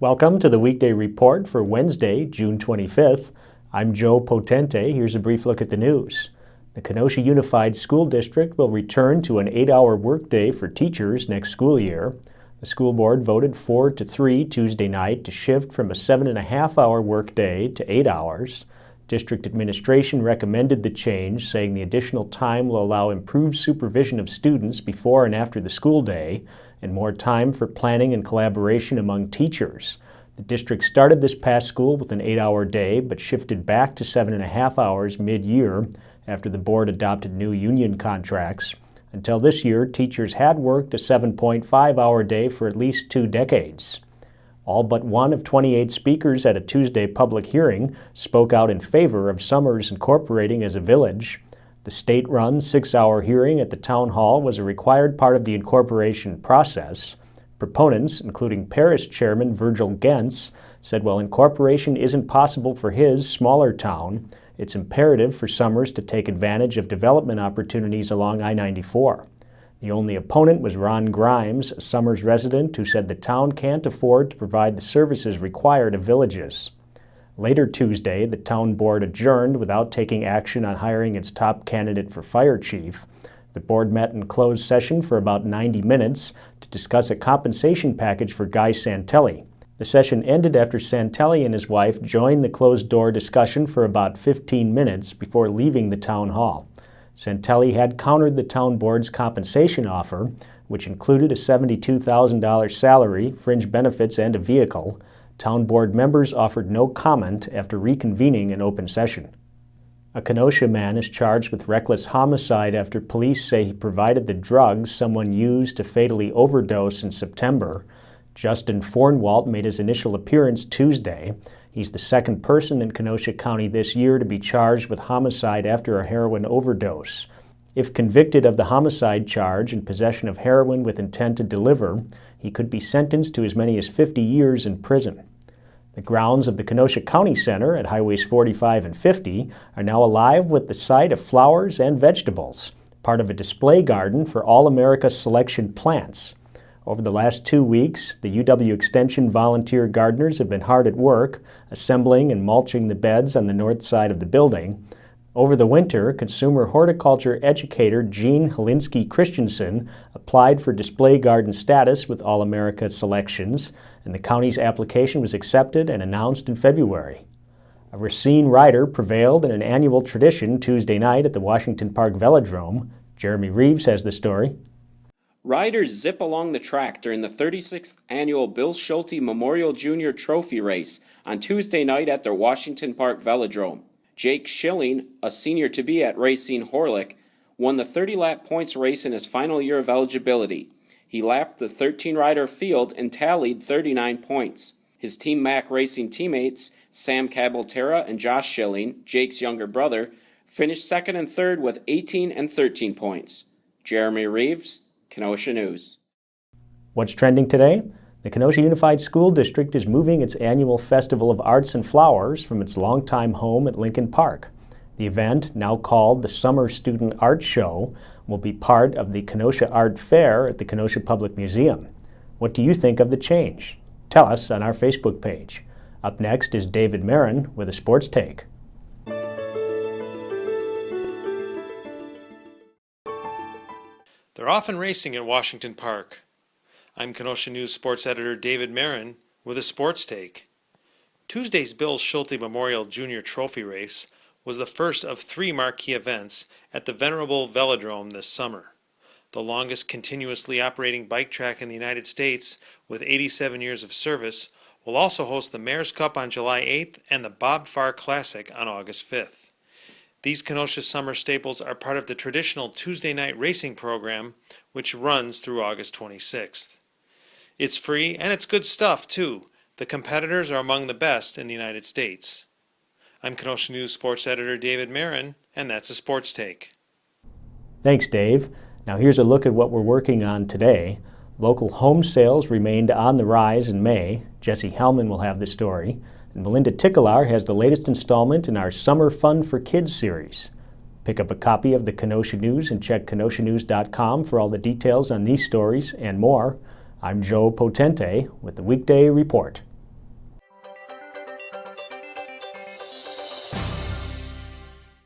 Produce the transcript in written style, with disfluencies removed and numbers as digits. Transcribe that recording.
Welcome to the Weekday Report for Wednesday, June 25th. I'm Joe Potente. Here's a brief look at the news. The Kenosha Unified School District will return to an 8-hour workday for teachers next school year. The school board voted 4-3 Tuesday night to shift from a 7.5-hour workday to 8 hours. District administration recommended the change, saying the additional time will allow improved supervision of students before and after the school day and more time for planning and collaboration among teachers. The district started this past school with an 8-hour day, but shifted back to 7.5 hours mid-year after the board adopted new union contracts. Until this year, teachers had worked a 7.5-hour day for at least 2 decades. All but one of 28 speakers at a Tuesday public hearing spoke out in favor of Summers incorporating as a village. The state-run 6-hour hearing at the town hall was a required part of the incorporation process. Proponents, including Parish Chairman Virgil Gentz, said while incorporation isn't possible for his smaller town, it's imperative for Summers to take advantage of development opportunities along I-94. The only opponent was Ron Grimes, a Summers resident who said the town can't afford to provide the services required of villages. Later Tuesday, the town board adjourned without taking action on hiring its top candidate for fire chief. The board met in closed session for about 90 minutes to discuss a compensation package for Guy Santelli. The session ended after Santelli and his wife joined the closed-door discussion for about 15 minutes before leaving the town hall. Santelli had countered the town board's compensation offer, which included a $72,000 salary, fringe benefits, and a vehicle. Town board members offered no comment after reconvening in open session. A Kenosha man is charged with reckless homicide after police say he provided the drugs someone used to fatally overdose in September. Justin Fornwalt made his initial appearance Tuesday. He's the second person in Kenosha County this year to be charged with homicide after a heroin overdose. If convicted of the homicide charge and possession of heroin with intent to deliver, he could be sentenced to as many as 50 years in prison. The grounds of the Kenosha County Center at Highways 45 and 50 are now alive with the sight of flowers and vegetables, part of a display garden for All-America selection plants. Over the last 2 weeks, the UW Extension volunteer gardeners have been hard at work, assembling and mulching the beds on the north side of the building. Over the winter, consumer horticulture educator Jean Helinski Christensen applied for display garden status with All-America selections, and the county's application was accepted and announced in February. A Racine rider prevailed in an annual tradition Tuesday night at the Washington Park Velodrome. Jeremy Reeves has the story. Riders zip along the track during the 36th annual Bill Schulte Memorial Junior Trophy race on Tuesday night at the Washington Park Velodrome. Jake Schilling, a senior-to-be at Racine Horlick, won the 30-lap points race in his final year of eligibility. He lapped the 13-rider field and tallied 39 points. His Team Mac Racing teammates, Sam Cabalterra and Josh Schilling, Jake's younger brother, finished second and third with 18 and 13 points. Jeremy Reeves, Kenosha News. What's trending today? The Kenosha Unified School District is moving its annual Festival of Arts and Flowers from its longtime home at Lincoln Park. The event, now called the Summer Student Art Show, will be part of the Kenosha Art Fair at the Kenosha Public Museum. What do you think of the change? Tell us on our Facebook page. Up next is David Marin with a sports take. They're often racing at Washington Park. I'm Kenosha News sports editor David Marin with a sports take. Tuesday's Bill Schulte Memorial Junior Trophy race was the first of 3 marquee events at the venerable Velodrome this summer. The longest continuously operating bike track in the United States, with 87 years of service, will also host the Mayor's Cup on July 8th and the Bob Farr Classic on August 5th. These Kenosha summer staples are part of the traditional Tuesday night racing program, which runs through August 26th. It's free and it's good stuff, too. The competitors are among the best in the United States. I'm Kenosha News sports editor David Marin, and that's a sports take. Thanks, Dave. Now here's a look at what we're working on today. Local home sales remained on the rise in May. Jesse Hellman will have the story. And Melinda Ticklar has the latest installment in our Summer Fun for Kids series. Pick up a copy of the Kenosha News and check kenoshanews.com for all the details on these stories and more. I'm Joe Potente with the Weekday Report.